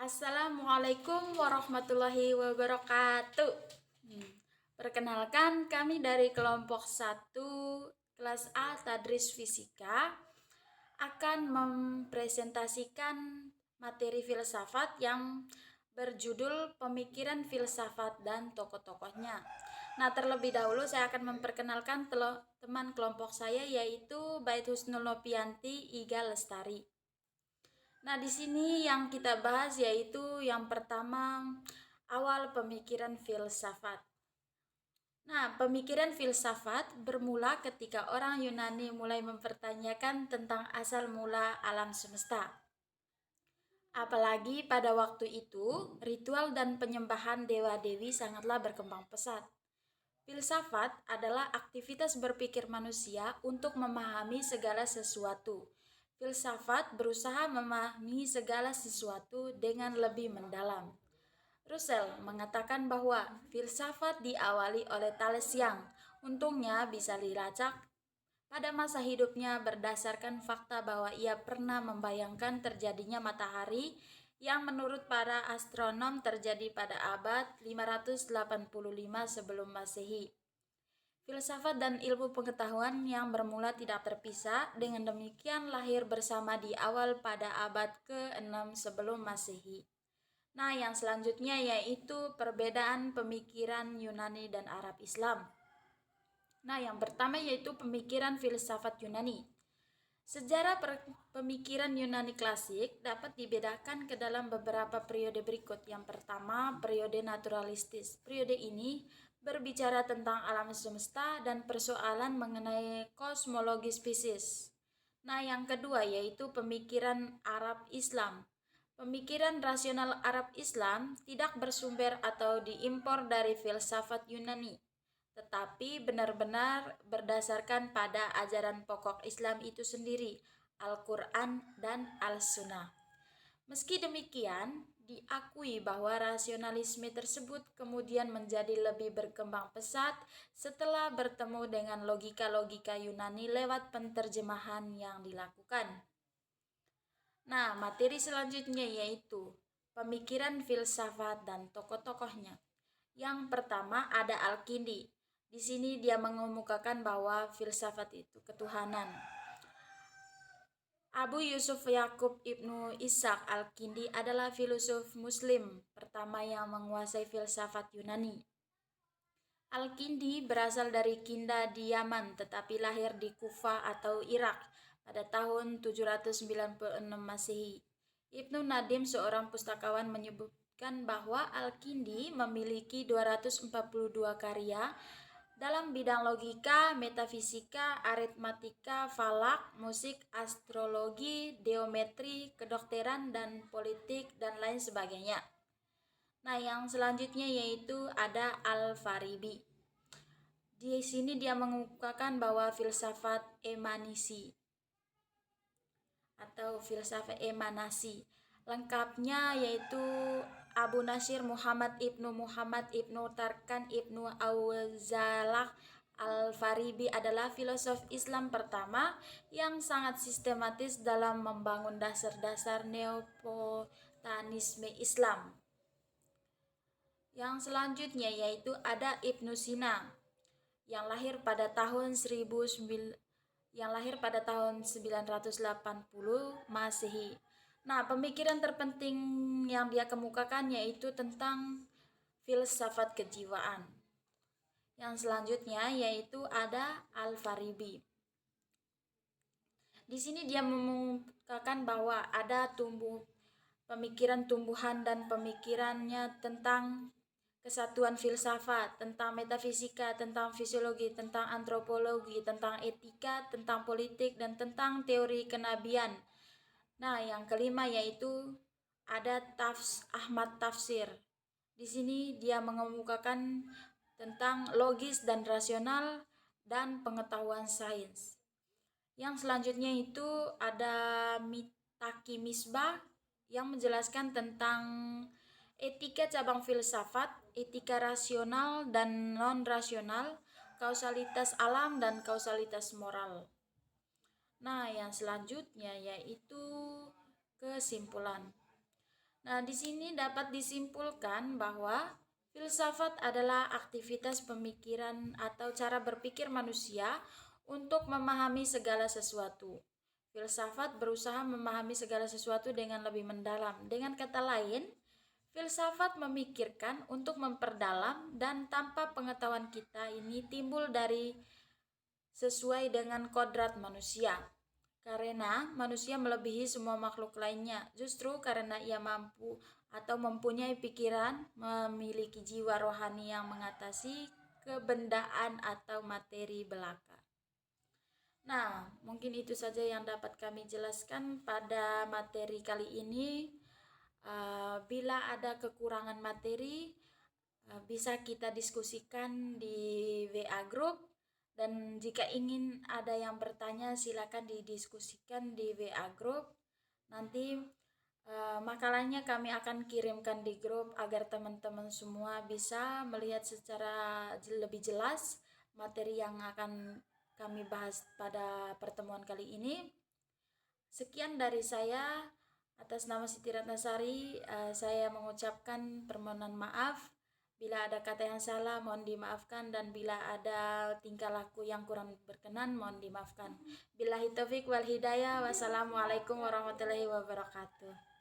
Assalamualaikum warahmatullahi wabarakatuh. Perkenalkan, kami dari kelompok 1 kelas A Tadris Fisika akan mempresentasikan materi filsafat yang berjudul Pemikiran Filsafat dan Tokoh-tokohnya. Nah, terlebih dahulu saya akan memperkenalkan teman kelompok saya, yaitu Bait Husnul Nopianti Iga Lestari. Nah, di sini yang kita bahas yaitu yang pertama, awal pemikiran filsafat. Nah, pemikiran filsafat bermula ketika orang Yunani mulai mempertanyakan tentang asal mula alam semesta. Apalagi pada waktu itu, ritual dan penyembahan dewa-dewi sangatlah berkembang pesat. Filsafat adalah aktivitas berpikir manusia untuk memahami segala sesuatu. Filsafat berusaha memahami segala sesuatu dengan lebih mendalam. Russell mengatakan bahwa filsafat diawali oleh Thales yang untungnya bisa dilacak pada masa hidupnya berdasarkan fakta bahwa ia pernah membayangkan terjadinya matahari yang menurut para astronom terjadi pada abad 585 sebelum Masehi. Filsafat dan ilmu pengetahuan yang bermula tidak terpisah, dengan demikian lahir bersama di awal pada abad ke-6 sebelum Masehi. Nah, yang selanjutnya yaitu perbedaan pemikiran Yunani dan Arab Islam. Nah, yang pertama yaitu pemikiran filsafat Yunani. Sejarah pemikiran Yunani klasik dapat dibedakan ke dalam beberapa periode berikut. Yang pertama, periode naturalistis. Periode ini berbicara tentang alam semesta dan persoalan mengenai kosmologi spesies. Nah, yang kedua yaitu pemikiran Arab Islam. Pemikiran rasional Arab Islam tidak bersumber atau diimpor dari filsafat Yunani, tetapi benar-benar berdasarkan pada ajaran pokok Islam itu sendiri, Al-Quran dan Al-Sunnah. Meski demikian, diakui bahwa rasionalisme tersebut kemudian menjadi lebih berkembang pesat setelah bertemu dengan logika-logika Yunani lewat penterjemahan yang dilakukan. Nah, materi selanjutnya yaitu pemikiran filsafat dan tokoh-tokohnya. Yang pertama ada Al-Kindi. Di sini dia mengemukakan bahwa filsafat itu ketuhanan. Abu Yusuf Yakub Ibnu Ishaq Al-Kindi adalah filosof muslim pertama yang menguasai filsafat Yunani. Al-Kindi berasal dari Kinda di Yaman tetapi lahir di Kufa atau Irak pada tahun 796 Masehi. Ibnu Nadim, seorang pustakawan, menyebutkan bahwa Al-Kindi memiliki 242 karya dalam bidang logika, metafisika, aritmatika, falak, musik, astrologi, geometri, kedokteran, dan politik, dan lain sebagainya. Nah, yang selanjutnya yaitu ada Al-Farabi. Di sini dia mengemukakan bahwa filsafat emanisi atau filsafat emanasi. Lengkapnya yaitu Abu Nasir Muhammad Ibnu Tarkan Ibnu Auzalah Al-Farabi adalah filosof Islam pertama yang sangat sistematis dalam membangun dasar-dasar neoplatonisme Islam. Yang selanjutnya yaitu ada Ibnu Sina yang lahir pada tahun 980 Masehi. Nah, pemikiran terpenting yang dia kemukakan yaitu tentang filsafat kejiwaan. Yang selanjutnya yaitu ada Al-Farabi. Di sini dia mengemukakan bahwa ada pemikiran tumbuhan dan pemikirannya tentang kesatuan filsafat, tentang metafisika, tentang fisiologi, tentang antropologi, tentang etika, tentang politik, dan tentang teori kenabian. Nah, yang kelima yaitu ada Ahmad Tafsir. Di sini dia mengemukakan tentang logis dan rasional dan pengetahuan sains. Yang selanjutnya itu ada Mitaki Misbah yang menjelaskan tentang etika cabang filsafat, etika rasional dan non-rasional, kausalitas alam dan kausalitas moral. Nah, yang selanjutnya yaitu kesimpulan. Nah, di sini dapat disimpulkan bahwa filsafat adalah aktivitas pemikiran atau cara berpikir manusia untuk memahami segala sesuatu. Filsafat berusaha memahami segala sesuatu dengan lebih mendalam. Dengan kata lain, filsafat memikirkan untuk memperdalam, dan tanpa pengetahuan kita ini timbul dari sesuai dengan kodrat manusia. Karena manusia melebihi semua makhluk lainnya, justru karena ia mampu atau mempunyai pikiran, memiliki jiwa rohani yang mengatasi kebendaan atau materi belaka. Nah, mungkin itu saja yang dapat kami jelaskan pada materi kali ini. Bila ada kekurangan materi, bisa kita diskusikan di WA Group, dan jika ingin ada yang bertanya silakan didiskusikan di WA Group. Nanti makalahnya kami akan kirimkan di grup agar teman-teman semua bisa melihat secara lebih jelas materi yang akan kami bahas pada pertemuan kali ini. Sekian dari saya. Atas nama Siti Ratnasari, saya mengucapkan permohonan maaf. Bila ada kata yang salah, mohon dimaafkan, dan bila ada tingkah laku yang kurang berkenan, mohon dimaafkan. Billahi taufik wal hidayah. Wassalamualaikum warahmatullahi wabarakatuh.